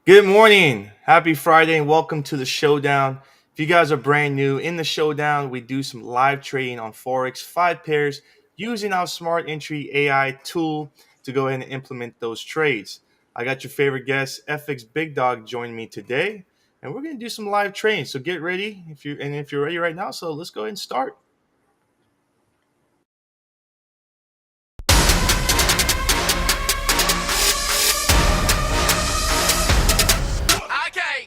Good morning. Happy Friday and welcome to the Showdown. If you guys are brand new in the Showdown, we do some live trading on Forex, 5 pairs, using our smart entry AI tool to go ahead and implement those trades. I got your favorite guest, FxBigDog, joining me today, and we're going to do some live trading. So get ready if you're ready right now. So let's go ahead and start. Okay.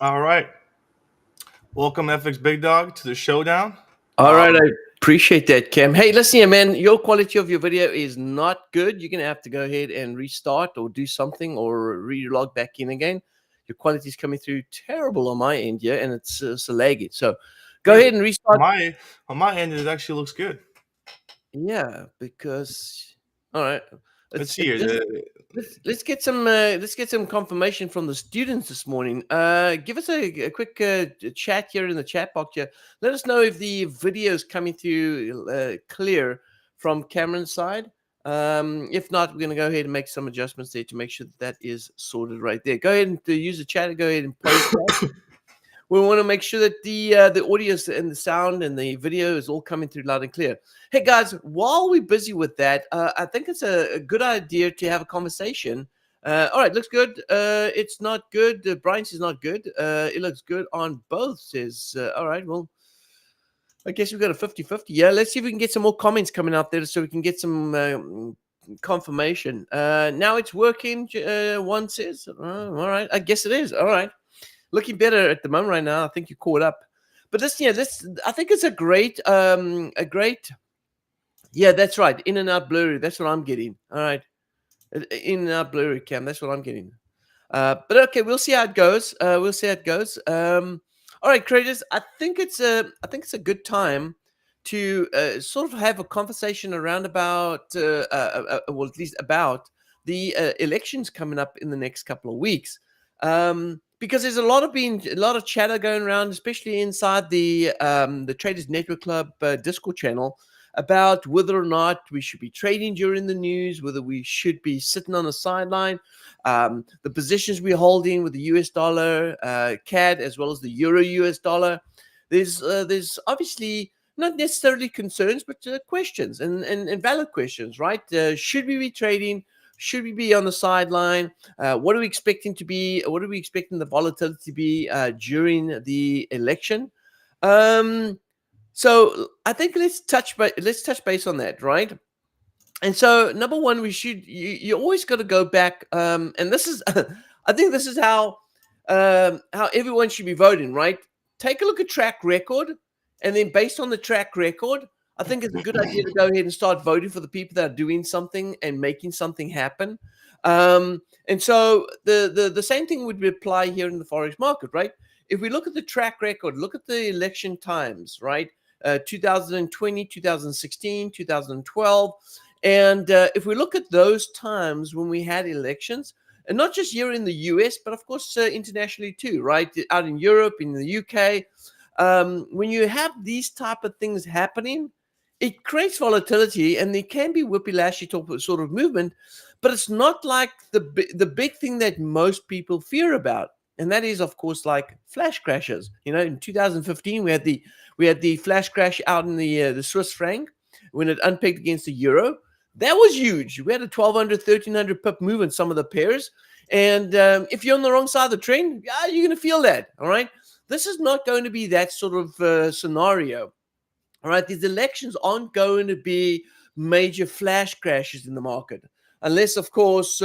All right. Welcome, FxBigDog, to the Showdown. All right, I appreciate that, Cam. Hey, listen here, man. Your quality of your video is not good. You're gonna have to go ahead and restart or do something or re-log back in again. Your quality is coming through terrible on my end here, and it's laggy. So, go Really? ahead and restart. On my end, it actually looks good. Yeah, because all right. Let's Let's see here. let's get some confirmation from the students this morning. Give us a quick chat here in the chat box here. Let us know if the video is coming through clear from Cameron's side. If not, we're going to go ahead and make some adjustments there to make sure that is sorted right there. Go ahead and use the chat. Go ahead and post that. We want to make sure that the audio and the sound and the video is all coming through loud and clear. Hey guys, while we're busy with that, I think it's a good idea to have a conversation. All right, looks good. It's not good. Brian's is not good. It looks good on both. Says all right. Well, I guess we've got a 50-50. Yeah, let's see if we can get some more comments coming out there so we can get some confirmation. Now it's working. One says, all right. I guess it is. All right. Looking better at the moment right now. I think you caught up. But this I think it's a great. Yeah, that's right. In and out blurry. That's what I'm getting. All right. In and out blurry, Cam. That's what I'm getting. But okay, we'll see how it goes. All right, creators. I think it's a good time to sort of have a conversation around about, well, at least about the elections coming up in the next couple of weeks. Because there's a lot of chatter going around, especially inside the Traders Network Club Discord channel, about whether or not we should be trading during the news, whether we should be sitting on the sideline, the positions we're holding with the US dollar, CAD, as well as the Euro US dollar. There's obviously not necessarily concerns, but questions and valid questions, right? Should we be trading? Should we be on the sideline? What are we expecting to be? What are we expecting the volatility to be during the election? So I think let's touch base on that, right? And so number one, you always got to go back, and this is I think this is how everyone should be voting, right? Take a look at track record, and then based on the track record, I think it's a good idea to go ahead and start voting for the people that are doing something and making something happen. And so the same thing would apply here in the forex market, right? If we look at the track record, look at the election times, right? 2020, 2016, 2012. And if we look at those times when we had elections, and not just here in the US, but of course internationally too, right? Out in Europe, in the UK, when you have these type of things happening, it creates volatility, and there can be whippy-lashy sort of movement, but it's not like the big thing that most people fear about, and that is, of course, like flash crashes. You know, in 2015, we had the flash crash out in the Swiss franc when it unpegged against the euro. That was huge. We had a 1,200, 1,300 pip move in some of the pairs. And if you're on the wrong side of the trend, yeah, you're going to feel that. All right. This is not going to be that sort of scenario. All right. These elections aren't going to be major flash crashes in the market, unless, of course,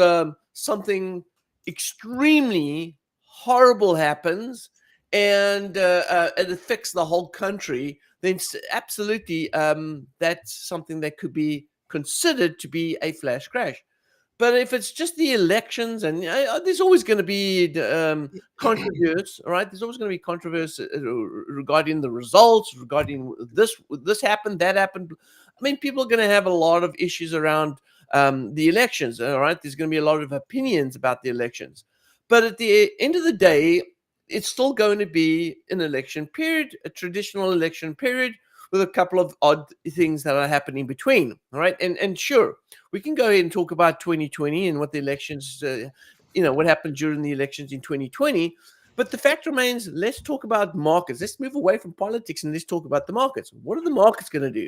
something extremely horrible happens and it affects the whole country. Then absolutely, that's something that could be considered to be a flash crash. But if it's just the elections, and there's always going to be controversy, right? There's always going to be controversy regarding the results, regarding this happened, that happened. I mean, people are going to have a lot of issues around the elections. All right, there's going to be a lot of opinions about the elections, but at the end of the day, it's still going to be an election period, a traditional election period, with a couple of odd things that are happening between. All right, and sure, we can go ahead and talk about 2020 and what the elections, what happened during the elections in 2020. But the fact remains, let's talk about markets. Let's move away from politics and let's talk about the markets. What are the markets going to do?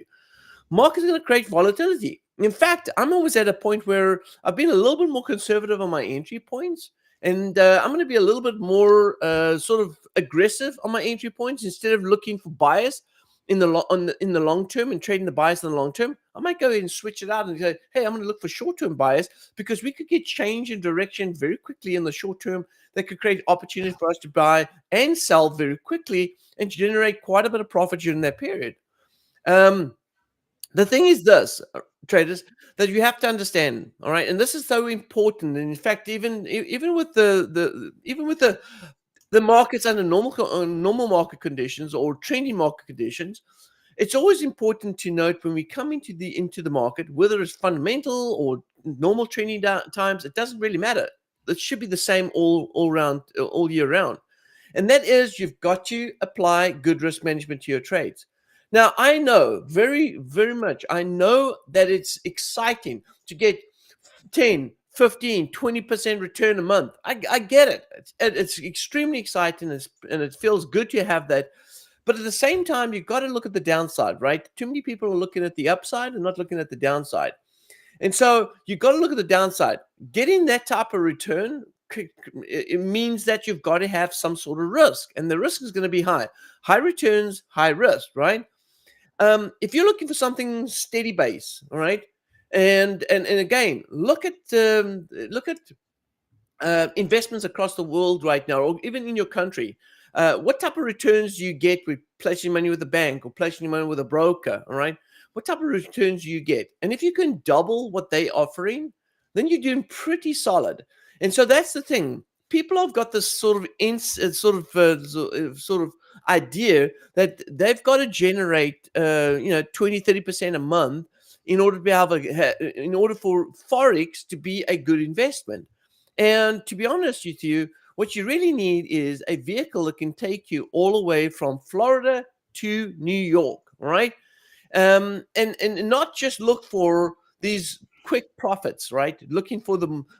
Markets are going to create volatility. In fact, I'm always at a point where I've been a little bit more conservative on my entry points, and I'm going to be a little bit more sort of aggressive on my entry points instead of looking for bias in the long term and trading the bias in the long term. I might go ahead and switch it out and go, hey, I'm going to look for short-term bias because we could get change in direction very quickly in the short term that could create opportunity for us to buy and sell very quickly and generate quite a bit of profit during that period. The thing is this, traders, that you have to understand, all right, and this is so important. And in fact, even with the markets under normal market conditions or trending market conditions, it's always important to note when we come into the market, whether it's fundamental or normal trending times, it doesn't really matter. It should be the same all round, all year round. And that is, you've got to apply good risk management to your trades. Now, I know very, very much, I know that it's exciting to get 10, 15, 20% return a month. I get it. It's extremely exciting, and it feels good to have that. But at the same time, you've got to look at the downside, right? Too many people are looking at the upside and not looking at the downside. And so you've got to look at the downside. Getting that type of return, it means that you've got to have some sort of risk, and the risk is going to be high. High returns, high risk, right? If you're looking for something steady base, all right, and again, look at investments across the world right now, or even in your country. What type of returns do you get with placing money with a bank or placing money with a broker? All right, what type of returns do you get? And if you can double what they're offering, then you're doing pretty solid. And so that's the thing. People have got this sort of idea that they've got to generate 20-30% a month in order to be able to in order for Forex to be a good investment. And to be honest with you, what you really need is a vehicle that can take you all the way from Florida to New York, right? And not just look for these quick profits, right? Looking for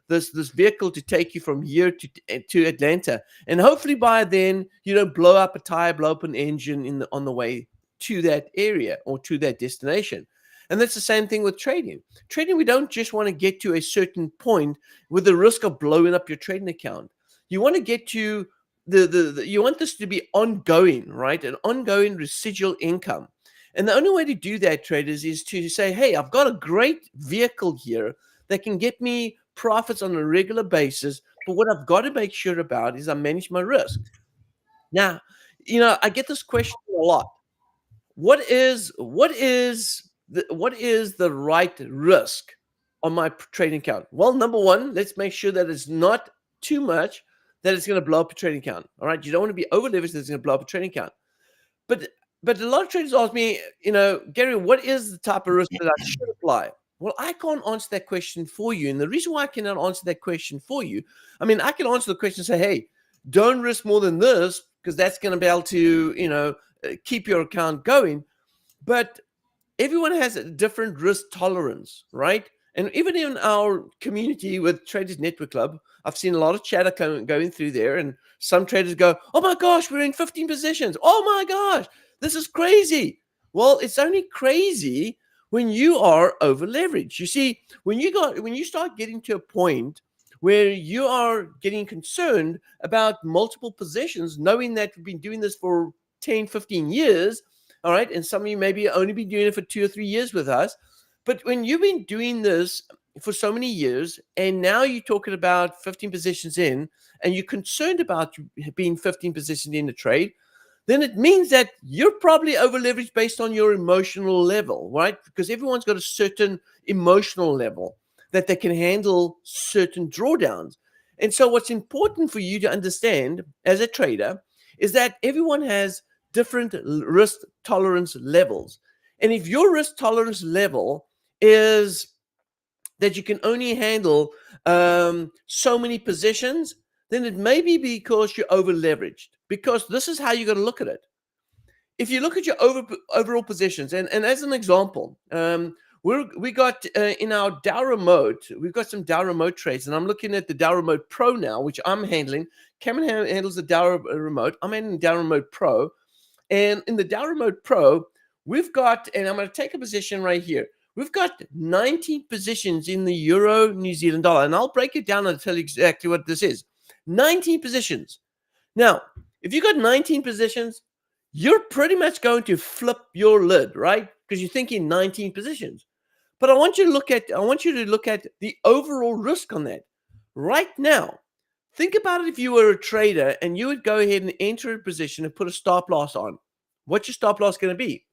this vehicle to take you from here to Atlanta, and hopefully by then you don't blow up a tire, blow up an engine on the way to that area or to that destination. And that's the same thing with trading. Trading, we don't just want to get to a certain point with the risk of blowing up your trading account. You want to get to you want this to be ongoing, right? An ongoing residual income. And the only way to do that, traders, is to say, hey, I've got a great vehicle here that can get me profits on a regular basis. But what I've got to make sure about is I manage my risk. Now, I get this question a lot. What is the right risk on my trading account? Well, number one, let's make sure that it's not too much that it's going to blow up a trading account. All right, you don't want to be over leveraged that it's going to blow up a trading account. But a lot of traders ask me, Gary, what is the type of risk that I should apply? Well, I can't answer that question for you. And the reason why I cannot answer that question for you, I mean, I can answer the question and say, hey, don't risk more than this because that's going to be able to, keep your account going. But everyone has a different risk tolerance, right? And even in our community with Traders Network Club, I've seen a lot of chatter going through there. And some traders go, oh my gosh, we're in 15 positions. Oh my gosh, this is crazy. Well, it's only crazy when you are over leveraged. You see, when you start getting to a point where you are getting concerned about multiple positions, knowing that we've been doing this for 10, 15 years, all right, and some of you maybe only been doing it for 2 or 3 years with us. But when you've been doing this for so many years, and now you're talking about 15 positions in, and you're concerned about being 15 positions in the trade, then it means that you're probably over leveraged based on your emotional level, right? Because everyone's got a certain emotional level that they can handle certain drawdowns. And so what's important for you to understand as a trader is that everyone has different risk tolerance levels. And if your risk tolerance level is that you can only handle so many positions, then it may be because you're over leveraged. Because this is how you got to look at it. If you look at your overall positions, and as an example, we got in our Dow Remote, we've got some Dow Remote trades, and I'm looking at the Dow Remote Pro now, which I'm handling. Cameron handles the Dow Remote. I'm handling Dow Remote Pro. And in the Dow Remote Pro, we've got, and I'm going to take a position right here. We've got 19 positions in the Euro New Zealand dollar. And I'll break it down and tell you exactly what this is. 19 positions. Now, if you got 19 positions, you're pretty much going to flip your lid, right? Because you're thinking 19 positions. But I want you to look at the overall risk on that. Right now, think about it. If you were a trader and you would go ahead and enter a position and put a stop loss on, what's your stop loss going to be?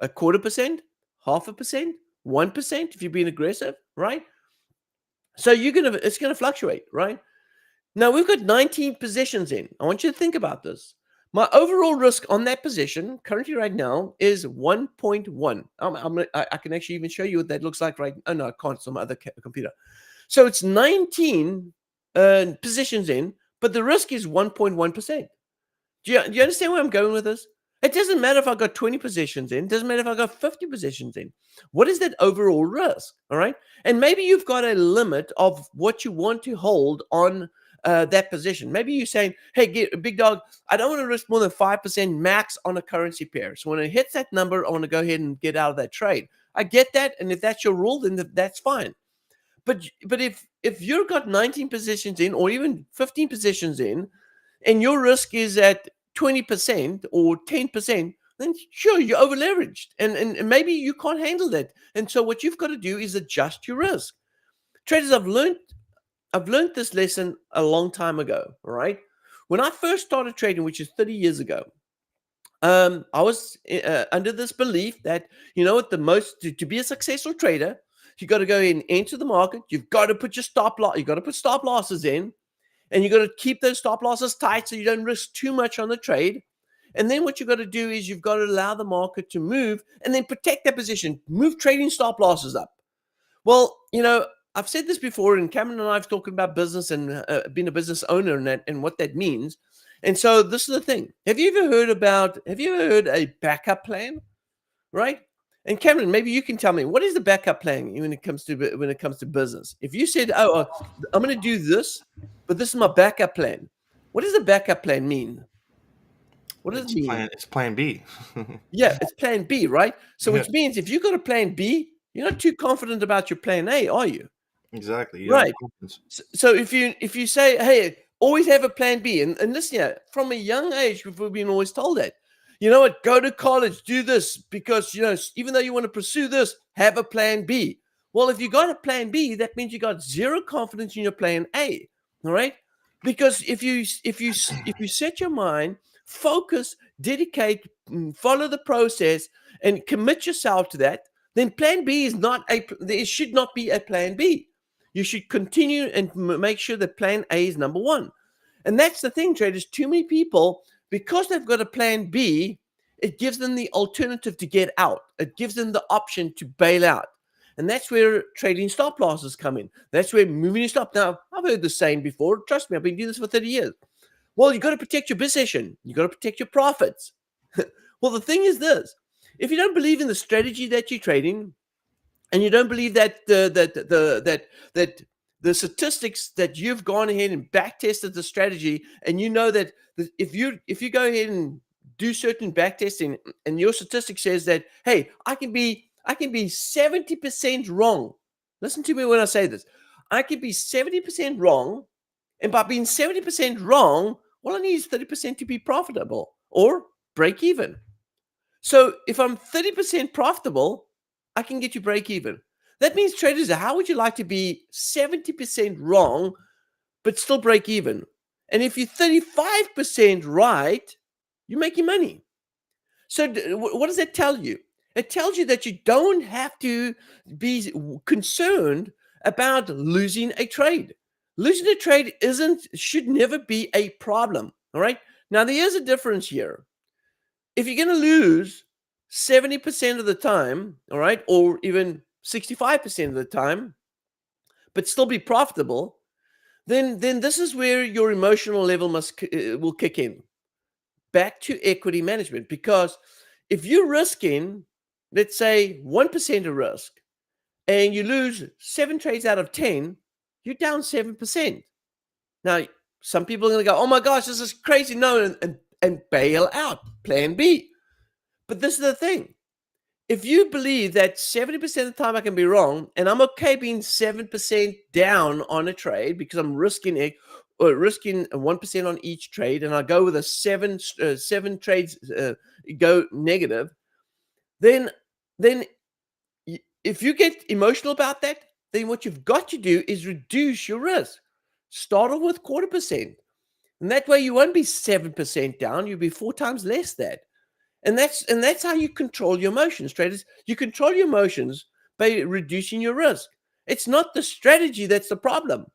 0.25%, 0.5%, 1% if you're being aggressive, right? So it's going to fluctuate, right? Now we've got 19 positions in. I want you to think about this. My overall risk on that position currently right now is 1.1. I can actually even show you what that looks like right. Oh no, I can't. It's on my other computer. So it's 19 positions in, but the risk is 1.1%. Do you understand where I'm going with this? It doesn't matter if I got 20 positions in. It doesn't matter if I got 50 positions in. What is that overall risk? All right. And maybe you've got a limit of what you want to hold on that position. Maybe you're saying, hey, big dog, I don't want to risk more than 5% max on a currency pair. So when it hits that number, I want to go ahead and get out of that trade. I get that. And if that's your rule, then that's fine. But if you've got 19 positions in or even 15 positions in, and your risk is at 20% or 10%, then sure, you're over leveraged. And maybe you can't handle that. And so what you've got to do is adjust your risk. Traders, I've learned this lesson a long time ago. All right. When I first started trading, which is 30 years ago, I was under this belief that, to be a successful trader, you got to go in, enter the market. You've got to put your stop loss. You got to put stop losses in, and you got to keep those stop losses tight so you don't risk too much on the trade. And then what you got to do is you've got to allow the market to move and then protect that position. Move trading stop losses up. Well, I've said this before, and Cameron and I have talked about business and being a business owner and what that means. And so this is the thing. Have you ever heard a backup plan? Right? And Cameron, maybe you can tell me, what is the backup plan when it comes to business? If you said, I'm going to do this, but this is my backup plan. What does the backup plan mean? What does it mean? It's plan B. Yeah, it's plan B, right? So Yeah, which means if you've got a plan B, you're not too confident about your plan A, are you? exactly. You have Right. confidence. So if you say, hey, always have a plan B, and listen, from a young age, we've been always told that. You know what? Go to college, do this because even though you want to pursue this, have a plan B. Well, if you got a plan B, that means you got zero confidence in your plan A. All right? Because if you set your mind, focus, dedicate, follow the process, and commit yourself to that, then plan B is not there should not be a plan B. You should continue and make sure that plan A is number one. And that's the thing, traders. Too many people, because they've got a plan B, it gives them the alternative to get out. It gives them the option to bail out. And that's where trading stop losses come in. That's where moving your stop. Now, I've heard the saying before. Trust me, I've been doing this for 30 years. Well, you got to protect your position. You got to protect your profits. Well, the thing is this. If you don't believe in the strategy that you're trading, and you don't believe that the statistics that you've gone ahead and back tested the strategy, and you know that if you go ahead and do certain back testing, and your statistic says that, hey, I can be 70% wrong. Listen to me when I say this. I can be 70% wrong, and by being 70% wrong, all I need is 30% to be profitable or break even. So if I'm 30% profitable, I can get you break even. That means, traders, how would you like to be 70% wrong, but still break even? And if you're 35% right, you're making money. So what does that tell you? It tells you that you don't have to be concerned about losing a trade. Losing a trade should never be a problem. All right. Now, there is a difference here. If you're going to lose 70% of the time, all right, or even 65% of the time, but still be profitable, then this is where your emotional level will kick in. Back to equity management, because if you're risking, let's say 1% of risk, and you lose 7 trades out of 10, you're down 7%. Now, some people are going to go, oh my gosh, this is crazy. No, and bail out. Plan B. But this is the thing. If you believe that 70% of the time I can be wrong, and I'm okay being 7% down on a trade because I'm risking 1% on each trade, and I go with a seven trades go negative, then if you get emotional about that, then what you've got to do is reduce your risk. Start off with 0.25%. And that way you won't be 7% down, you'll be 4 times less that. And that's how you control your emotions, traders. You control your emotions by reducing your risk. It's not the strategy that's the problem.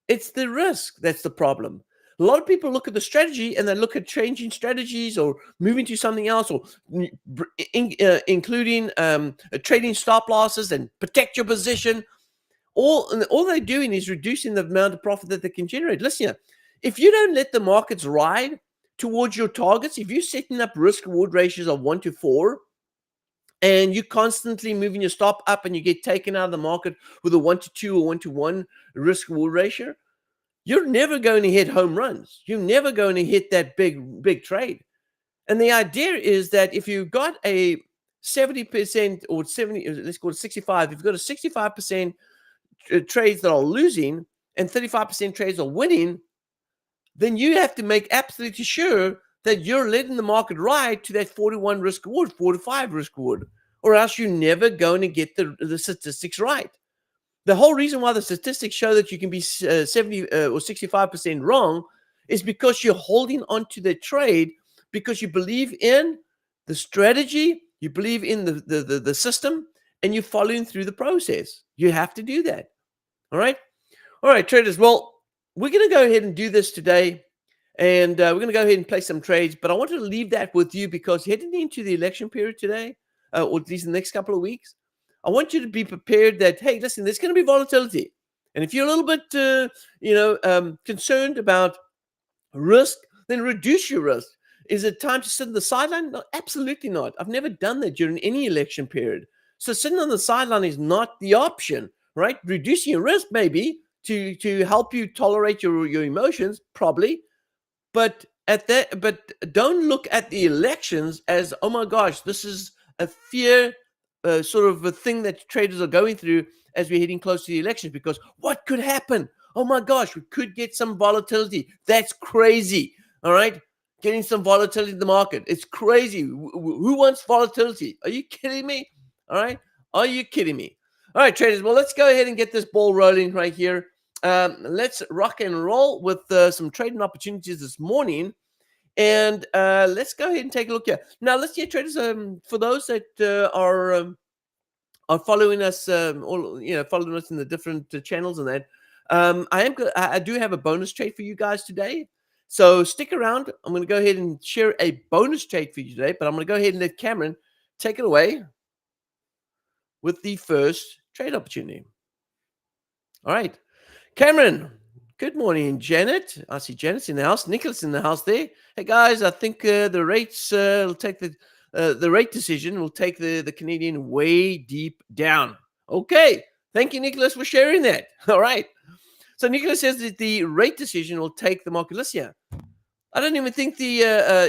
It's the risk that's the problem. A lot of people look at the strategy and they look at changing strategies or moving to something else, or including trading stop losses and protect your position. All they're doing is reducing the amount of profit that they can generate. Listen here, if you don't let the markets ride towards your targets, if you're setting up risk reward ratios of 1 to 4, and you're constantly moving your stop up and you get taken out of the market with a 1 to 2 or 1 to 1 risk reward ratio, you're never going to hit home runs. You're never going to hit that big trade. And the idea is that if you've got a 70% or 70, let's call it 65, if you've got a 65% trades that are losing and 35% trades are winning, then you have to make absolutely sure that you're letting the market ride to that 41 risk reward, 45 risk reward, or else you're never going to get the statistics right. The whole reason why the statistics show that you can be 70 or 65% wrong is because you're holding on to the trade because you believe in the strategy, you believe in the system, and you're following through the process. You have to do that. All right, traders. Well, we're going to go ahead and do this today, and we're going to go ahead and play some trades. But I wanted to leave that with you because heading into the election period today, or at least the next couple of weeks, I want you to be prepared that, hey, listen, there's going to be volatility. And if you're a little bit, concerned about risk, then reduce your risk. Is it time to sit on the sideline? No, absolutely not. I've never done that during any election period. So sitting on the sideline is not the option, right? Reducing your risk maybe to help you tolerate your emotions, probably. But don't look at the elections as, oh my gosh, this is a fear sort of a thing that traders are going through as we're heading close to the elections, because what could happen? Oh my gosh, we could get some volatility. That's crazy. All right. Getting some volatility in the market. It's crazy. Who wants volatility? Are you kidding me? All right. Are you kidding me? All right, traders. Well, let's go ahead and get this ball rolling right here. Let's rock and roll with some trading opportunities this morning. And let's go ahead and take a look here. Now, let's see, traders, for those that are following us, following us in the different channels and that, I do have a bonus trade for you guys today. So stick around. I'm going to go ahead and share a bonus trade for you today, but I'm going to go ahead and let Cameron take it away with the first trade opportunity. All right, Cameron. Good morning, Janet. I see Janet's in the house. Nicholas in the house there. Hey guys, I think the rates will take the rate decision will take the Canadian way deep down. Okay, thank you, Nicholas, for sharing that. All right. So Nicholas says that the rate decision will take the market. Listen, I don't even think the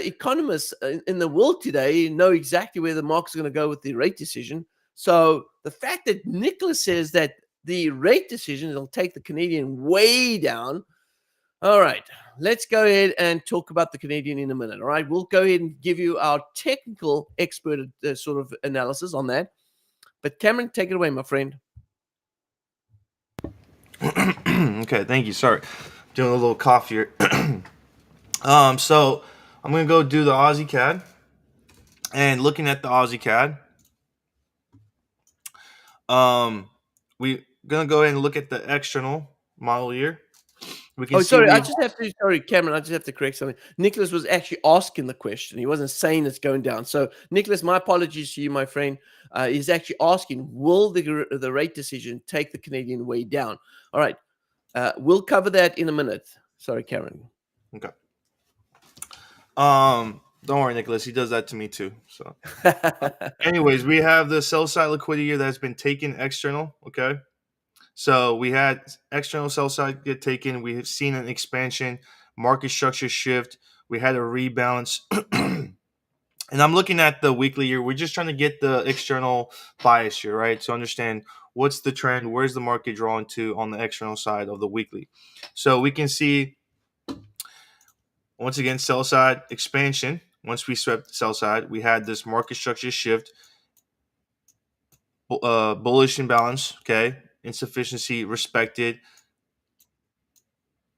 economists in the world today know exactly where the market's going to go with the rate decision. So the fact that Nicholas says that the rate decision will take the Canadian way down. All right, let's go ahead and talk about the Canadian in a minute. All right, we'll go ahead and give you our technical expert sort of analysis on that. But Cameron, take it away, my friend. Okay, thank you. Sorry, doing a little cough here. So I'm gonna go do the Aussie CAD, and looking at the Aussie CAD, we're gonna go ahead and look at the external model here. We can Oh, see sorry. we've Sorry, Cameron. I just have to correct something. Nicholas was actually asking the question. He wasn't saying it's going down. So, Nicholas, my apologies to you, my friend. He's actually asking, will the rate decision take the Canadian way down? All right. We'll cover that in a minute. Sorry, Cameron. okay. Don't worry, Nicholas. He does that to me too. So, anyways, we have the sell side liquidity here that's been taken external. Okay. So we had external sell side get taken. We have seen an expansion, market structure shift. We had a rebalance. And I'm looking at the weekly here. We're just trying to get the external bias here, right? To understand what's the trend, where's the market drawn to on the external side of the weekly. So we can see, once again, sell side expansion. Once we swept the sell side, we had this market structure shift, bullish imbalance, okay, insufficiency respected.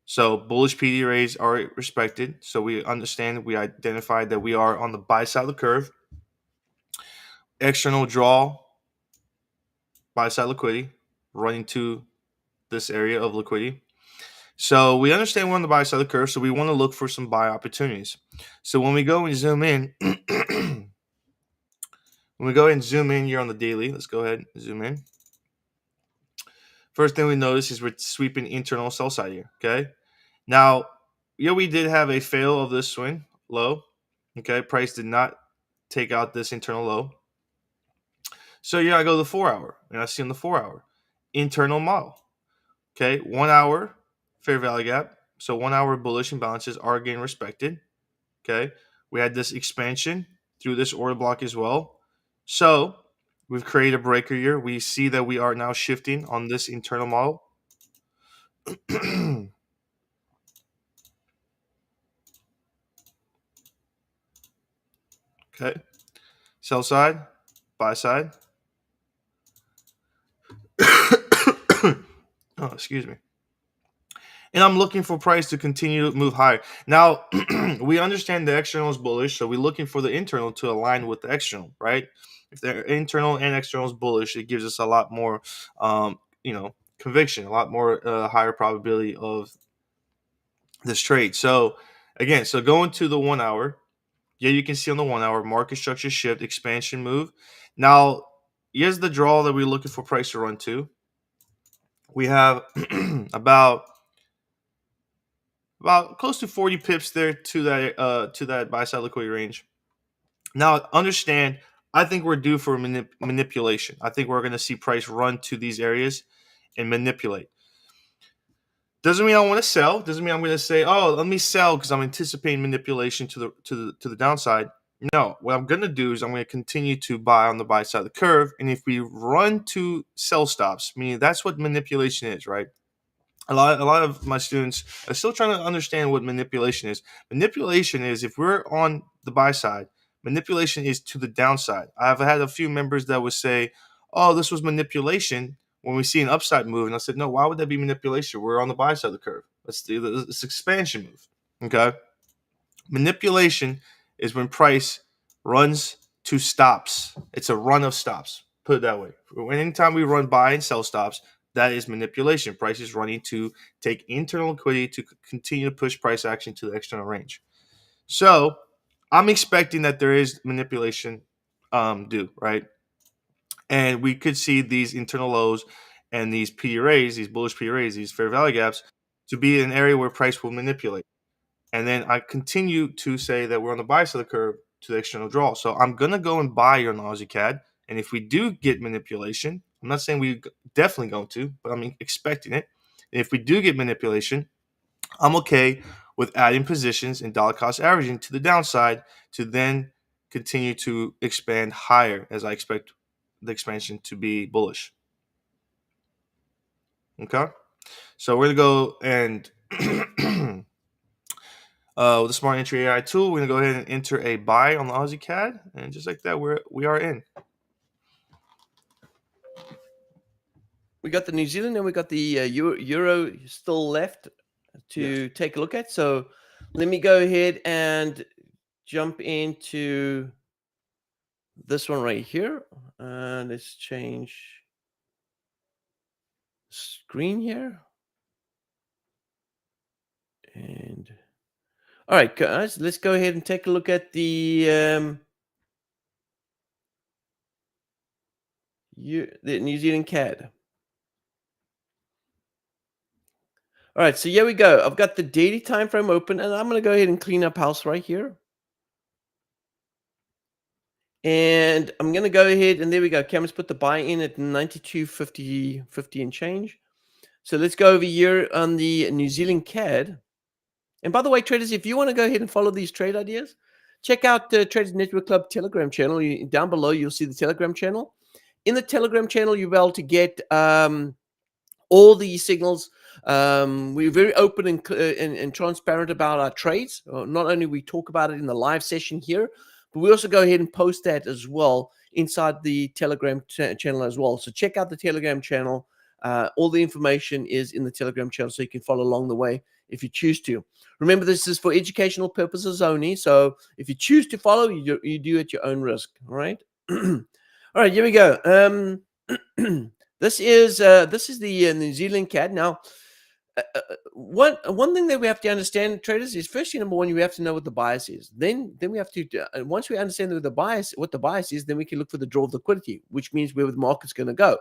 So bullish PD rays are respected. So we understand, we identified that we are on the buy side of the curve. External draw, buy side liquidity, running to this area of liquidity. So we understand we're on the buy side of the curve. So we want to look for some buy opportunities. So when we go and zoom in, when we go and zoom in here on the daily, let's go ahead and zoom in. First thing we notice is we're sweeping internal sell side here. Okay. Now, yeah, we did have a fail of this swing low. Okay. Price did not take out this internal low. So yeah, I go to the 4 hour, and I see on the 4 hour internal model. Okay. 1 hour fair value gap. So 1 hour bullish imbalances are getting respected. Okay. We had this expansion through this order block as well. So we've created a breaker here. We see that we are now shifting on this internal model. Okay. Sell side, buy side. Oh, excuse me. And I'm looking for price to continue to move higher. Now, we understand the external is bullish, so we're looking for the internal to align with the external, right? If the internal and external is bullish, it gives us a lot more, conviction, a lot more higher probability of this trade. So, again, so going to the 1 hour, yeah, you can see on the 1 hour market structure shift, expansion move. Now, here's the draw that we're looking for price to run to. We have about close to 40 pips there to that buy side liquidity range. Now, understand, I think we're due for manipulation. I think we're going to see price run to these areas and manipulate. Doesn't mean I want to sell. Doesn't mean I'm going to say, "Oh, let me sell," because I'm anticipating manipulation to the downside. No, what I'm going to do is I'm going to continue to buy on the buy side of the curve, and if we run to sell stops, meaning that's what manipulation is, right? A lot of my students are still trying to understand what manipulation is. Manipulation is, if we're on the buy side, manipulation is to the downside. I've had a few members that would say, "Oh, this was manipulation," when we see an upside move, and I said, "No, why would that be manipulation? We're on the buy side of the curve. Let's do this expansion move." Okay, manipulation is when price runs to stops. It's a run of stops. Put it that way. Anytime we run buy and sell stops, that is manipulation. Price is running to take internal liquidity to continue to push price action to the external range. So I'm expecting that there is manipulation due, right? And we could see these internal lows and these PRAs, these bullish PRAs, these fair value gaps, to be an area where price will manipulate. And then I continue to say that we're on the buy side of the curve to the external draw. So I'm going to go and buy your Aussie CAD. And if we do get manipulation, I'm not saying we definitely going to, but I'm expecting it. And if we do get manipulation, I'm okay with adding positions and dollar cost averaging to the downside to then continue to expand higher as I expect the expansion to be bullish. Okay. So we're going to go and with the Smart Entry AI tool, we're gonna go ahead and enter a buy on the Aussie CAD, and just like that, we are in. We got the New Zealand and we got the Euro still left to take a look at. So let me go ahead and jump into this one right here. Let's change screen here. All right, guys, let's go ahead and take a look at the New Zealand CAD. All right, so here we go. I've got the daily time frame open, and I'm going to go ahead and clean up house right here. And I'm going to go ahead, and there we go. Cameron's put the buy in at 92.50 and change. So let's go over here on the New Zealand CAD. And by the way, traders, if you want to go ahead and follow these trade ideas, check out the Traders Network Club Telegram channel. Down below, you'll see the Telegram channel. In the Telegram channel, you'll be able to get all the signals. We're very open and transparent about our trades. Not only we talk about it in the live session here, but we also go ahead and post that as well inside the Telegram channel as well. So check out the Telegram channel. All the information is in the Telegram channel, so you can follow along the way if you choose to. Remember, this is for educational purposes only. So if you choose to follow, you do at your own risk. All right. All right. Here we go. This is the New Zealand CAD. Now, one thing that we have to understand, traders, is firstly, number one, we have to know what the bias is. Then we have to once we understand what the bias is, then we can look for the draw of liquidity, which means where the market's going to go.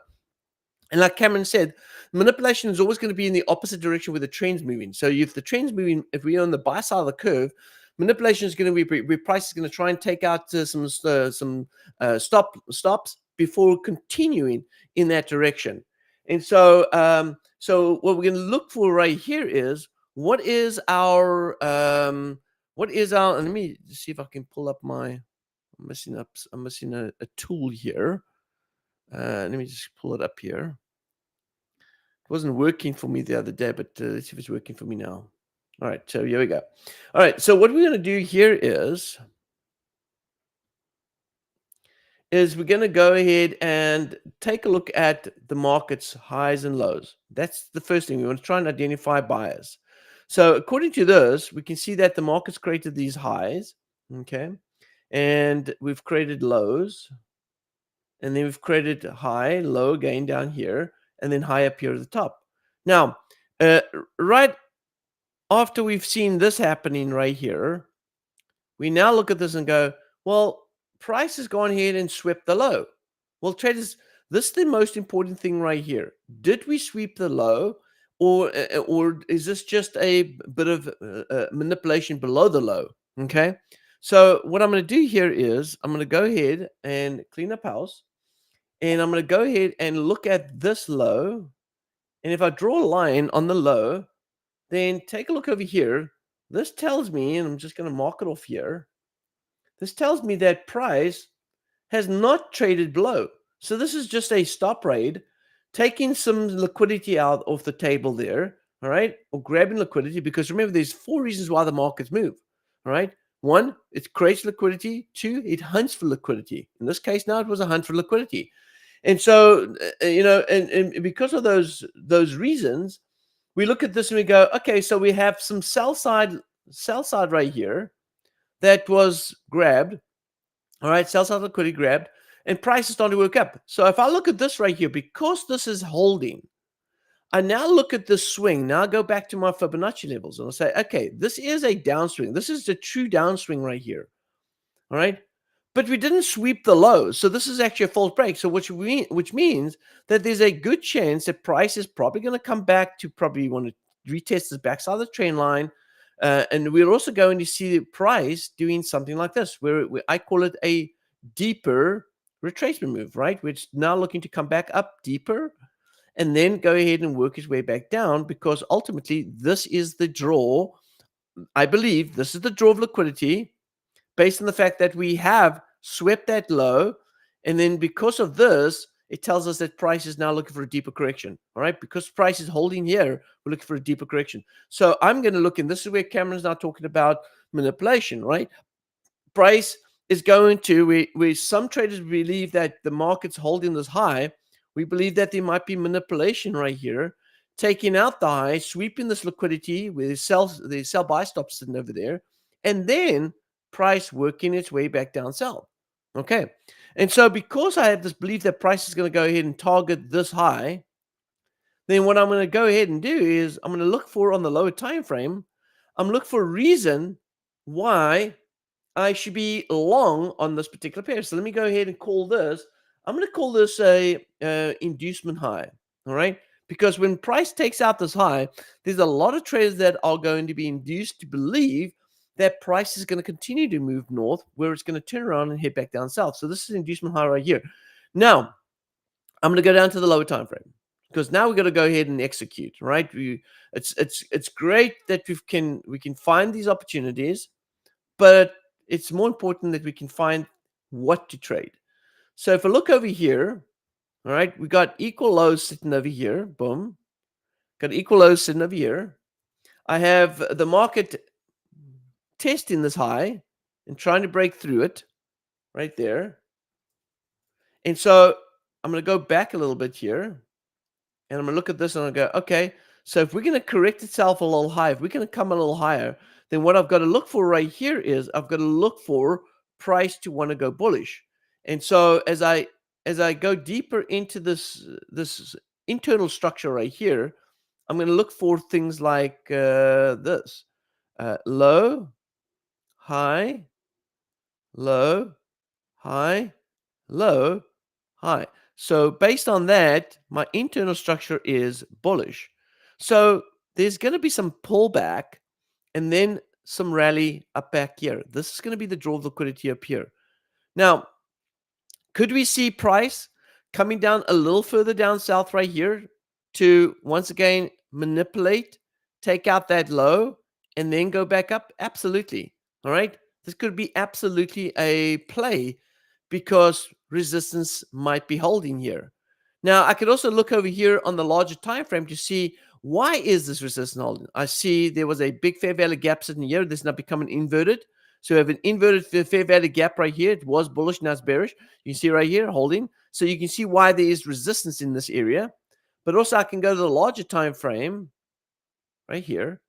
And like Cameron said, manipulation is always going to be in the opposite direction where the trend's moving. So if the trend's moving, if we're on the buy side of the curve, manipulation is going to be where price is going to try and take out some stops before continuing in that direction. And so what we're going to look for right here is what is our let me see if I can pull up I'm missing a tool here. Let me just pull it up here. It wasn't working for me the other day, but let's see if it's working for me now. All right, so here we go. All right, so what we're going to do here is we're going to go ahead and take a look at the market's highs and lows. That's the first thing. We want to try and identify buyers. So according to this, we can see that the market's created these highs, okay? And we've created lows. And then we've created high, low again down here, and then high up here at the top. Now, right after we've seen this happening right here, we now look at this and go, well, price has gone ahead and swept the low. Well, traders, this is the most important thing right here. Did we sweep the low, or is this just a bit of manipulation below the low? Okay. So what I'm going to do here is I'm going to go ahead and clean up house. And I'm going to go ahead and look at this low. And if I draw a line on the low, then take a look over here. This tells me, and I'm just going to mark it off here. This tells me that price has not traded below. So this is just a stop trade, taking some liquidity out of the table there, all right, or grabbing liquidity, because remember, there's 4 reasons why the markets move, all right? 1, it creates liquidity. 2, it hunts for liquidity. In this case, now it was a hunt for liquidity. And so, and because of those reasons, we look at this and we go, okay, so we have some sell side right here that was grabbed. All right, sell side liquidity grabbed, and price is starting to work up. So if I look at this right here, because this is holding, I now look at the swing. Now I go back to my Fibonacci levels and I'll say, okay, this is a downswing. This is the true downswing right here. All right. But we didn't sweep the lows. So this is actually a false break. So which means that there's a good chance that price is probably going to come back to probably want to retest this backside of the trend line. And we're also going to see the price doing something like this, where I call it a deeper retracement move, right? Which now looking to come back up deeper and then go ahead and work its way back down, because ultimately this is the draw. I believe this is the draw of liquidity, based on the fact that we have swept that low. And then because of this, it tells us that price is now looking for a deeper correction. All right. Because price is holding here, we're looking for a deeper correction. So I'm going to look, and this is where Cameron's now talking about manipulation, right? Price is going to, where some traders believe that the market's holding this high. We believe that there might be manipulation right here, taking out the high, sweeping this liquidity with the sell buy stop sitting over there, and then price working its way back down south. Okay. And so because I have this belief that price is going to go ahead and target this high, then what I'm going to go ahead and do is I'm going to look for, on the lower time frame, I'm looking for a reason why I should be long on this particular pair. So let me go ahead and call this. I'm going to call this a inducement high. All right. Because when price takes out this high, there's a lot of traders that are going to be induced to believe that price is going to continue to move north, where it's going to turn around and head back down south. So this is inducement high right here. Now, I'm going to go down to the lower time frame because now we're going to go ahead and execute. Right? It's great that we can find these opportunities, but it's more important that we can find what to trade. So if I look over here, all right, we got equal lows sitting over here. Boom. Got equal lows sitting over here. I have the market testing this high and trying to break through it right there. And so I'm going to go back a little bit here and I'm going to look at this and I'll go, okay, so if we're going to correct itself a little higher, if we're going to come a little higher, then what I've got to look for right here is I've got to look for price to want to go bullish. And so as I go deeper into this internal structure right here, I'm going to look for things like this: low, high, low, high, low, high. So based on that, my internal structure is bullish. So there's going to be some pullback and then some rally up back here. This is going to be the draw of liquidity up here. Now, could we see price coming down a little further down south right here to once again manipulate, take out that low, and then go back up? Absolutely. All right. This could be absolutely a play because resistance might be holding here. Now, I could also look over here on the larger time frame to see why is this resistance holding. I see there was a big fair value gap sitting here. This is now becoming inverted. So we have an inverted fair value gap right here. It was bullish, now it's bearish. You can see right here holding. So you can see why there is resistance in this area. But also I can go to the larger time frame right here.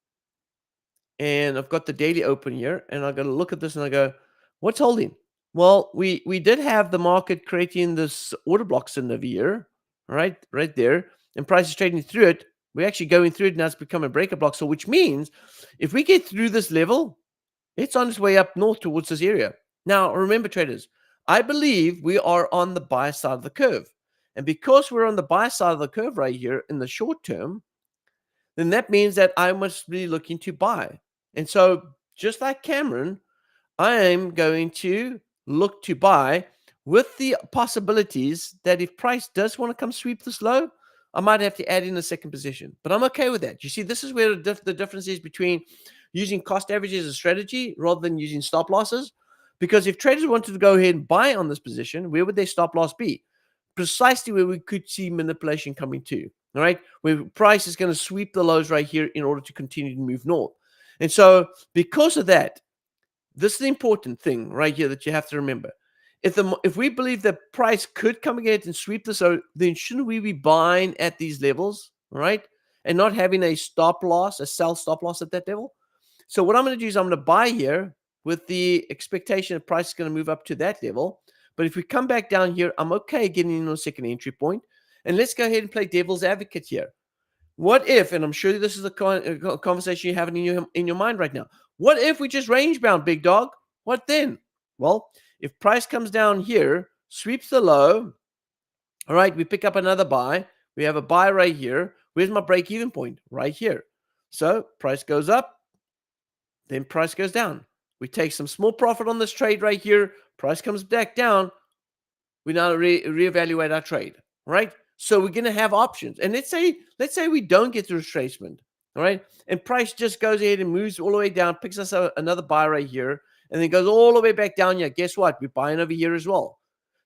And I've got the daily open here. And I'm going to look at this and I go, what's holding? Well, we did have the market creating this order block sitting over here, right there. And price is trading through it. We're actually going through it now. It's become a breaker block. So which means if we get through this level, it's on its way up north towards this area. Now, remember, traders, I believe we are on the buy side of the curve. And because we're on the buy side of the curve right here in the short term, then that means that I must be looking to buy. And so, just like Cameron, I am going to look to buy with the possibilities that if price does want to come sweep this low, I might have to add in a second position. But I'm okay with that. You see, this is where the difference is between using cost averages as a strategy rather than using stop losses. Because if traders wanted to go ahead and buy on this position, where would their stop loss be? Precisely where we could see manipulation coming to. All right, where price is going to sweep the lows right here in order to continue to move north. And so because of that, this is the important thing right here that you have to remember. If we believe that price could come again and sweep this out, then shouldn't we be buying at these levels, right? And not having a stop loss, a sell stop loss at that level? So what I'm going to do is I'm going to buy here with the expectation that price is going to move up to that level. But if we come back down here, I'm okay getting in on a second entry point. And let's go ahead and play devil's advocate here. What if, and I'm sure this is a conversation you're having in your mind right now. What if we just range bound, big dog? What then? Well, if price comes down here, sweeps the low, all right, we pick up another buy. We have a buy right here. Where's my break-even point? Right here. So price goes up, then price goes down. We take some small profit on this trade right here. Price comes back down. We now reevaluate our trade, right? So we're going to have options. And let's say we don't get the retracement, all right? And price just goes ahead and moves all the way down, picks us another buy right here, and then goes all the way back down here. Guess what? We're buying over here as well.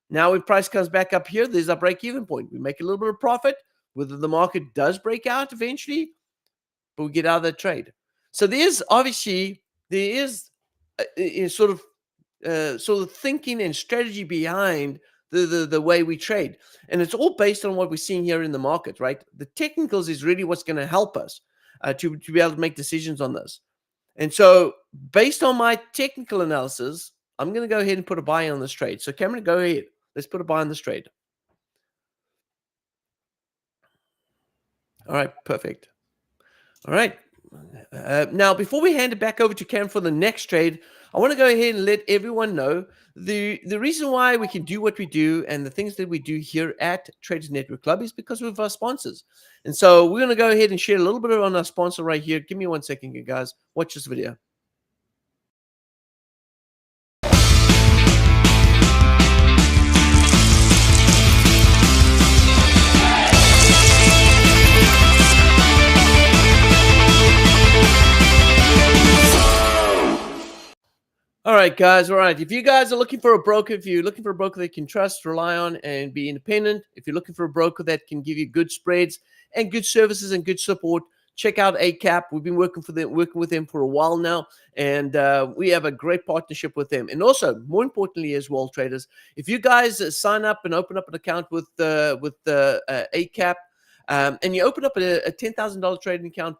Now when price comes back up here, there's our break-even point. We make a little bit of profit. Whether the market does break out eventually, but we get out of that trade. So there is sort of thinking and strategy behind the way we trade. And it's all based on what we're seeing here in the market, right? The technicals is really what's going to help us to be able to make decisions on this. And so based on my technical analysis, I'm going to go ahead and put a buy on this trade. So Cameron, go ahead. Let's put a buy on this trade. All right, perfect. All right. Now, before we hand it back over to Cam for the next trade, I want to go ahead and let everyone know the reason why we can do what we do and the things that we do here at Traders Network Club is because of our sponsors. And so we're going to go ahead and share a little bit on our sponsor right here. Give me 1 second, you guys. Watch this video. All right, guys. All right. If you guys are looking for a broker, if you're looking for a broker that you can trust, rely on, and be independent, if you're looking for a broker that can give you good spreads and good services and good support, check out ACAP. We've been working with them for a while now, and we have a great partnership with them. And also, more importantly, as well, traders, if you guys sign up and open up an account with ACAP, and you open up a $10,000 trading account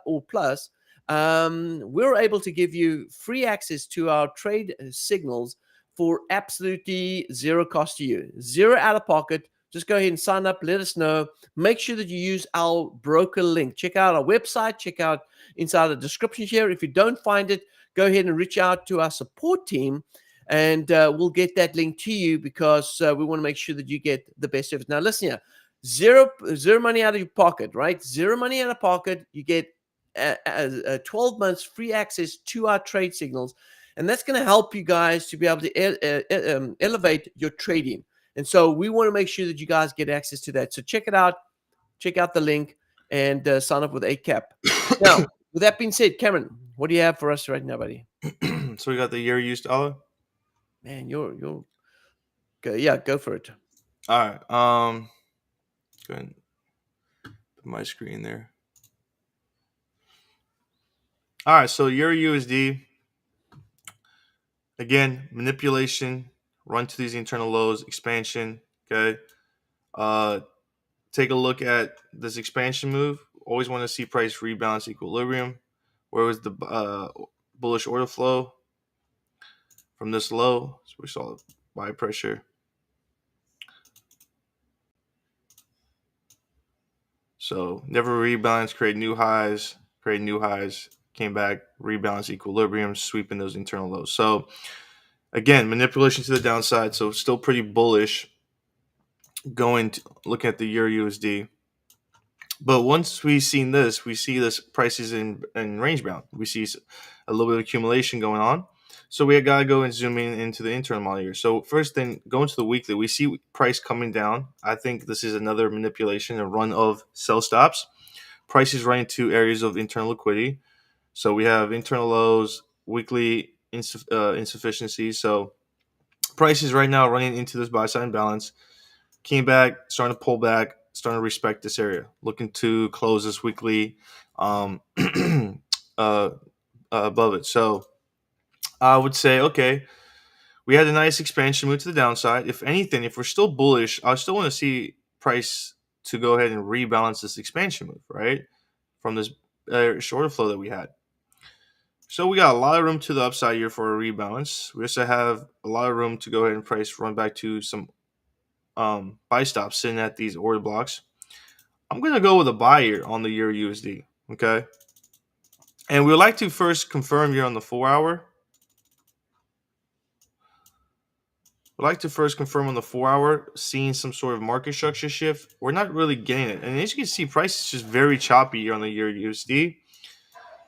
or plus. We're able to give you free access to our trade signals for absolutely zero cost to you, zero out of pocket. Just go ahead and sign up. Let us know. Make sure that you use our broker link. Check out our website. Check out inside the description here. If you don't find it, go ahead and reach out to our support team, and we'll get that link to you because we want to make sure that you get the best service. Now, listen here. Zero money out of your pocket, right? Zero money out of pocket. You get 12 months free access to our trade signals, and that's going to help you guys to be able to elevate your trading. And so we want to make sure that you guys get access to that. So check it out. Check out the link and sign up with ACAP. Now, with that being said, Cameron, what do you have for us right now, buddy? So we got the year used dollar. Man, you're go for it. All right. Go ahead and put my screen there. All right. So Euro USD. Again, manipulation, run to these internal lows, expansion. Okay. Take a look at this expansion move. Always want to see price rebalance equilibrium. Where was the bullish order flow from this low? So we saw buy pressure. So never rebalance, create new highs, came back, rebalance equilibrium, sweeping those internal lows. So again, manipulation to the downside. So still pretty bullish going to looking at the Euro USD. But once we see this prices in range bound. We see a little bit of accumulation going on. So we got to go and zoom into the internal model here. So first thing, going to the weekly, we see price coming down. I think this is another manipulation, a run of sell stops. Price is running to areas of internal liquidity. So we have internal lows, weekly insufficiency. So price is right now running into this buy side imbalance. Came back, starting to pull back, starting to respect this area. Looking to close this weekly above it. So I would say, okay, we had a nice expansion move to the downside. If anything, if we're still bullish, I still want to see price to go ahead and rebalance this expansion move, right? From this shorter flow that we had. So we got a lot of room to the upside here for a rebalance. We also have a lot of room to go ahead and price run back to some buy stops sitting at these order blocks. I'm going to go with a buy here on the Euro USD, okay? And we would like to first confirm here on the 4 hour. We'd like to first confirm on the 4 hour, seeing some sort of market structure shift. We're not really getting it. And as you can see, price is just very choppy here on the Euro USD.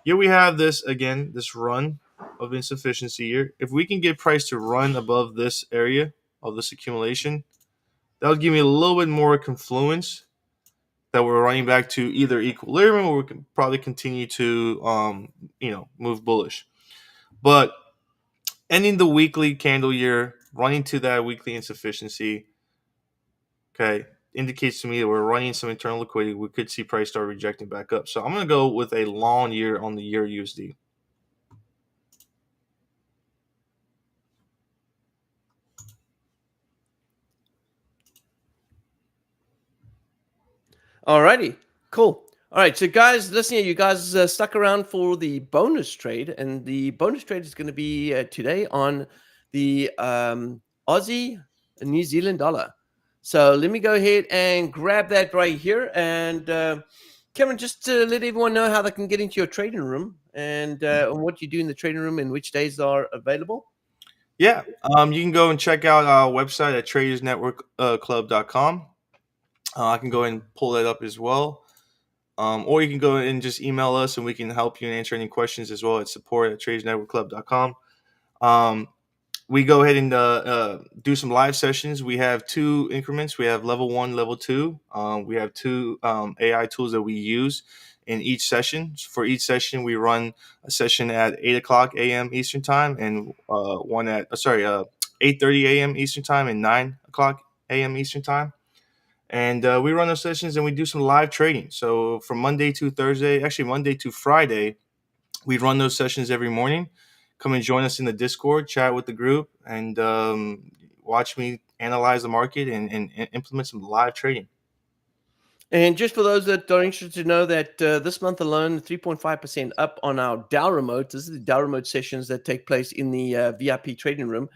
Here we have this, again, this run of insufficiency here. If we can get price to run above this area of this accumulation, that would give me a little bit more confluence that we're running back to either equilibrium or we can probably continue to, move bullish. But ending the weekly candle here, running to that weekly insufficiency, okay, indicates to me that we're running some internal liquidity. We could see price start rejecting back up. So I'm going to go with a long year on the Euro USD. Alrighty, cool. All right, so guys, listen here. You guys stuck around for the bonus trade, and the bonus trade is going to be today on the Aussie New Zealand dollar. So let me go ahead and grab that right here, and Cameron, just to let everyone know how they can get into your trading room and what you do in the trading room and which days are available. Yeah, you can go and check out our website at TradersNetworkClub.com. I can go and pull that up as well. Or you can go and just email us and we can help you and answer any questions as well at support@TradersNetworkClub.com. Um, we go ahead and do some live sessions. We have two increments. We have level one, level two. We have two AI tools that we use in each session. For each session, we run a session at 8 o'clock a.m. Eastern time and one at 8:30 a.m. Eastern time and 9 o'clock a.m. Eastern time. And we run those sessions and we do some live trading. So from Monday to Thursday, actually Monday to Friday, we run those sessions every morning. Come and join us in the Discord, chat with the group, and watch me analyze the market and implement some live trading. And just for those that are interested to know that this month alone, 3.5% up on our Dow remote. This is the Dow remote sessions that take place in the VIP trading room.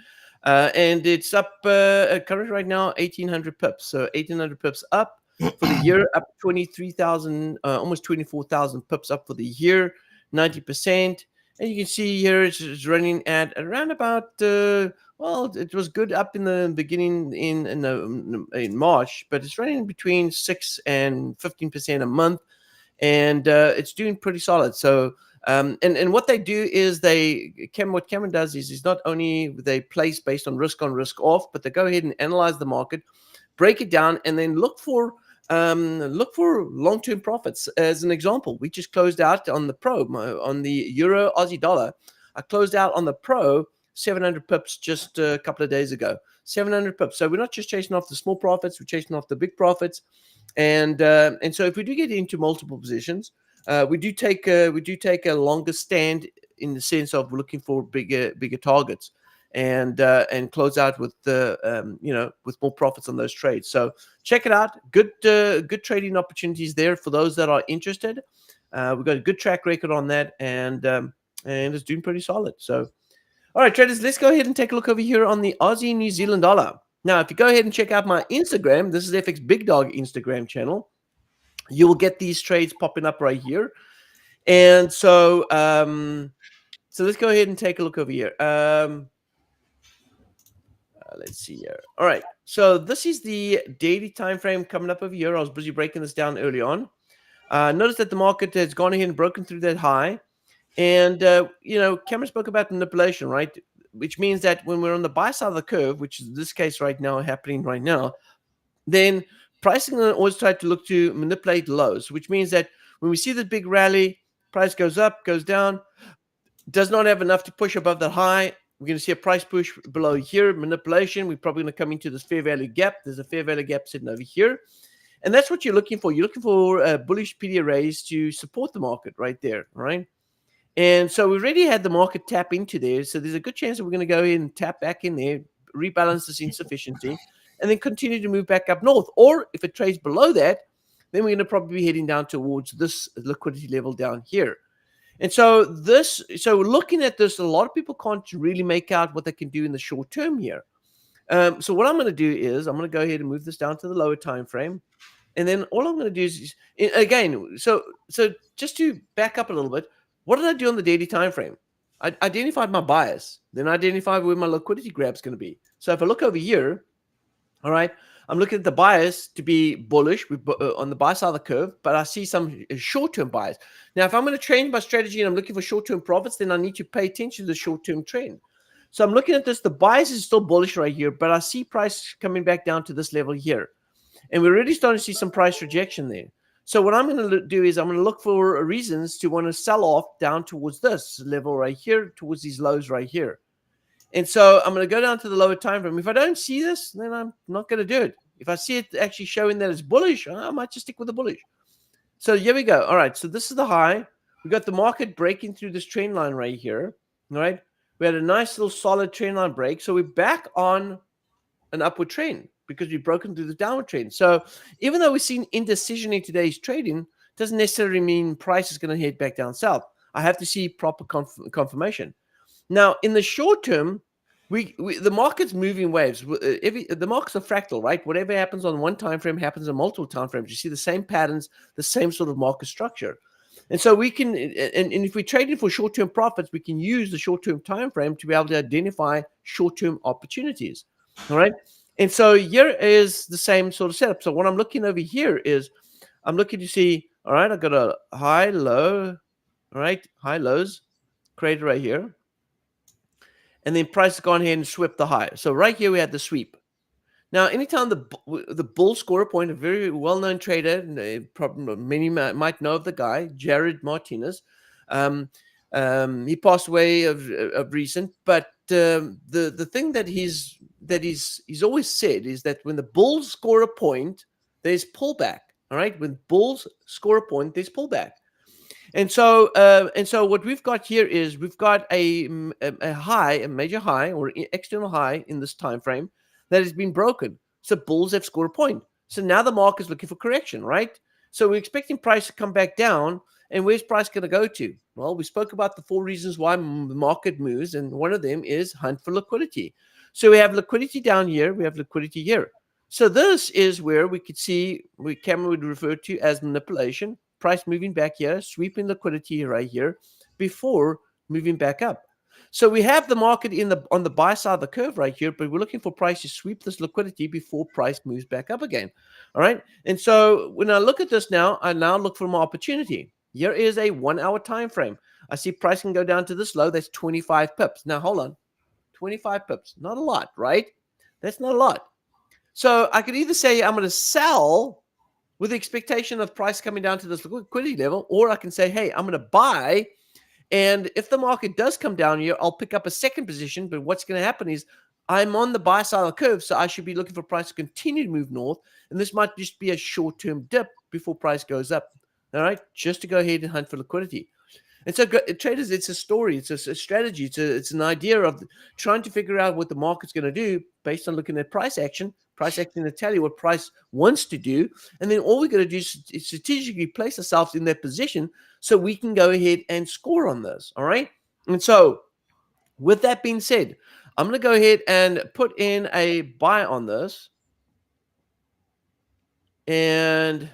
And it's up currently right now, 1,800 pips. So 1,800 pips up for the year, up 23,000, almost 24,000 pips up for the year, 90%. And you can see here it's running at around about, well, it was good up in the beginning in March, but it's running between 6 and 15% a month, and it's doing pretty solid. So, and what they do is what Cameron does is not only they place based on, risk off, but they go ahead and analyze the market, break it down, and then look for long-term profits. As an example, we just closed out on the pro on the Euro Aussie dollar. I closed out on the pro 700 pips just a couple of days ago. 700 pips. So we're not just chasing off the small profits; we're chasing off the big profits. And so if we do get into multiple positions, we do take a longer stand in the sense of looking for bigger targets, and close out with with more profits on those trades. So check it out. Good trading opportunities there for those that are interested. We've got a good track record on that, and it's doing pretty solid. So, all right, traders, let's go ahead and take a look over here on the Aussie New Zealand dollar. Now, if you go ahead and check out my Instagram, this is FxBigDog Instagram channel, you will get these trades popping up right here. And so, so let's go ahead and take a look over here. Let's see here. All right. So this is the daily time frame coming up over here. I was busy breaking this down early on. Notice that the market has gone ahead and broken through that high. And, Cameron spoke about manipulation, right? Which means that when we're on the buy side of the curve, which is this case right now, happening right now, then pricing always try to look to manipulate lows, which means that when we see the big rally, price goes up, goes down, does not have enough to push above the high. We're going to see a price push below here, manipulation. We're probably going to come into this fair value gap. There's a fair value gap sitting over here. And that's what you're looking for. You're looking for a bullish PD arrays to support the market right there, right? And so we've already had the market tap into there. So there's a good chance that we're going to go in and tap back in there, rebalance this insufficiency, and then continue to move back up north. Or if it trades below that, then we're going to probably be heading down towards this liquidity level down here. And so looking at this, a lot of people can't really make out what they can do in the short term here. So what I'm going to do is I'm going to go ahead and move this down to the lower time frame. And then all I'm going to do is again, so just to back up a little bit, what did I do on the daily time frame? I identified my bias, then I identified where my liquidity grab is going to be. So if I look over here, all right, I'm looking at the bias to be bullish on the buy side of the curve, but I see some short-term bias. Now, if I'm going to change my strategy and I'm looking for short-term profits, then I need to pay attention to the short-term trend. So I'm looking at this. The bias is still bullish right here, but I see price coming back down to this level here. And we're already starting to see some price rejection there. So what I'm going to do is I'm going to look for reasons to want to sell off down towards this level right here, towards these lows right here. And so I'm going to go down to the lower time frame. If I don't see this, then I'm not going to do it. If I see it actually showing that it's bullish, I might just stick with the bullish. So here we go. All right. So this is the high. We got the market breaking through this trend line right here. All right. We had a nice little solid trend line break. So we're back on an upward trend because we've broken through the downward trend. So even though we've seen indecision in today's trading, doesn't necessarily mean price is going to head back down south. I have to see proper confirmation. Now, in the short term, The market's moving waves. The markets are fractal, right? Whatever happens on one time frame happens on multiple time frames. You see the same patterns, the same sort of market structure. And so we can, and if we trade it for short-term profits, we can use the short-term time frame to be able to identify short-term opportunities. All right. And so here is the same sort of setup. So what I'm looking over here is I'm looking to see, all right, I've got a high, low, all right, high lows created right here. And then price has gone ahead and swept the high. So right here we had the sweep. Now, anytime the bull score a point, a very well-known trader, many might know of the guy, Jared Martinez. He passed away of recent, but the thing that he's always said is that when the bulls score a point, there's pullback. All right, when bulls score a point, there's pullback. And so what we've got here is we've got a high, a major high or external high in this time frame that has been broken. So bulls have scored a point. So now the market is looking for correction, right? So we're expecting price to come back down. And where's price going to go to? Well, we spoke about the 4 reasons why the market moves, and one of them is hunt for liquidity. So we have liquidity down here, we have liquidity here. So this is where we could see, Cameron would refer to as manipulation, price moving back here, sweeping liquidity right here before moving back up. So we have the market on the buy side of the curve right here, but we're looking for price to sweep this liquidity before price moves back up again. All right. And so when I look at this now, I now look for my opportunity. Here is a 1 hour time frame. I see price can go down to this low. That's 25 pips. Now hold on. 25 pips. Not a lot, right? That's not a lot. So I could either say I'm going to sell with the expectation of price coming down to this liquidity level, or I can say, hey, I'm going to buy. And if the market does come down here, I'll pick up a second position. But what's going to happen is I'm on the buy side of the curve, so I should be looking for price to continue to move north. And this might just be a short-term dip before price goes up. All right, just to go ahead and hunt for liquidity. And so, traders, it's a story, it's a strategy, it's an idea of trying to figure out what the market's going to do based on looking at price action. Price action to tell you what price wants to do, and then all we're going to do is strategically place ourselves in that position so we can go ahead and score on this. All right. And so, with that being said, I'm going to go ahead and put in a buy on this, and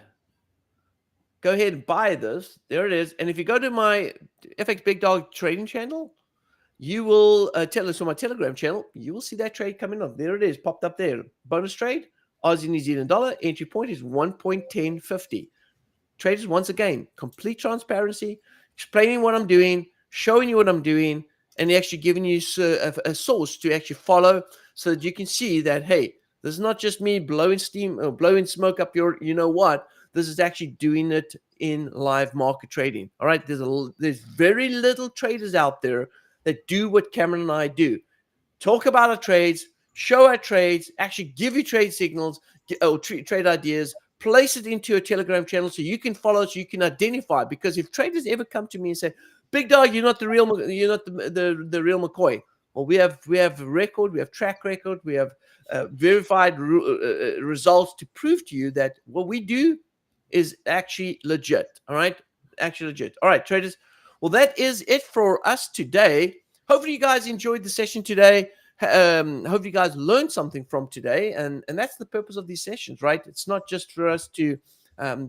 go ahead and buy this. There it is. And if you go to my FxBigDog trading channel, you will tell us on my Telegram channel, you will see that trade coming up. There it is, popped up there. Bonus trade, Aussie New Zealand dollar. Entry point is 1.1050. Traders, once again, complete transparency, explaining what I'm doing, showing you what I'm doing, and actually giving you a source to actually follow so that you can see that, hey, this is not just me blowing steam or blowing smoke up your, you know what. This is actually doing it in live market trading. All right. There's very little traders out there that do what Cameron and I do. Talk about our trades, show our trades, actually give you trade signals or trade ideas, place it into a Telegram channel so you can follow, so you can identify. Because if traders ever come to me and say, "Big Dog, you're not the real real McCoy," well, we have a record, we have track record, we have verified results to prove to you that what we do is actually legit. All right, actually legit. All right, traders. Well, that is it for us today. Hopefully, you guys enjoyed the session today. Hope you guys learned something from today, and that's the purpose of these sessions, right? It's not just for us to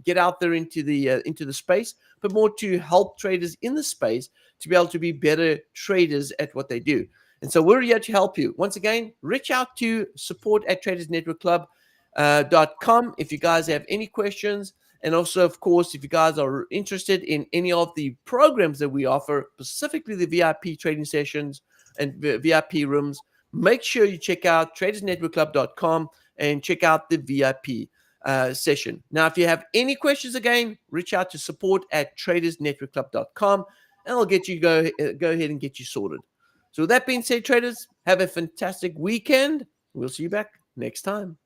get out there into the space, but more to help traders in the space to be able to be better traders at what they do. And so we're here to help you. Once again, reach out to support@TradersNetworkClub.com if you guys have any questions. And also, of course, if you guys are interested in any of the programs that we offer, specifically the VIP trading sessions and VIP rooms, make sure you check out TradersNetworkClub.com and check out the VIP session. Now, if you have any questions, again, reach out to support@TradersNetworkClub.com, and I'll get you go ahead and get you sorted. So with that being said, traders, have a fantastic weekend. We'll see you back next time.